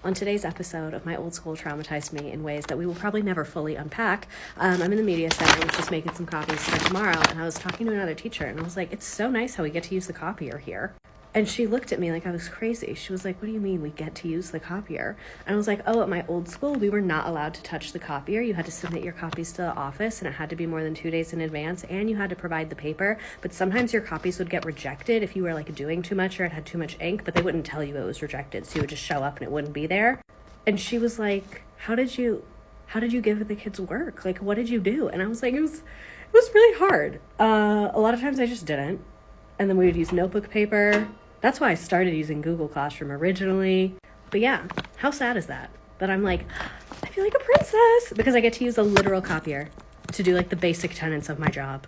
On today's episode of My Old School Traumatized Me in ways that we will probably never fully unpack, I'm in the media center, I was just making some copies for tomorrow, and I was talking to another teacher, and I was like, it's so nice how we get to use the copier here. And she looked at me like I was crazy. She was like, what do you mean we get to use the copier? And I was like, oh, at my old school, we were not allowed to touch the copier. You had to submit your copies to the office, and it had to be more than 2 days in advance, and you had to provide the paper. But sometimes your copies would get rejected if you were like doing too much or it had too much ink, but they wouldn't tell you it was rejected. So you would just show up and it wouldn't be there. And she was like, how did you give the kids work? Like, what did you do? And I was like, it was really hard. A lot of times I just didn't. And then we would use notebook paper. That's why I started using Google Classroom originally. But yeah, how sad is that? That I'm like, I feel like a princess because I get to use a literal copier to do like the basic tenets of my job.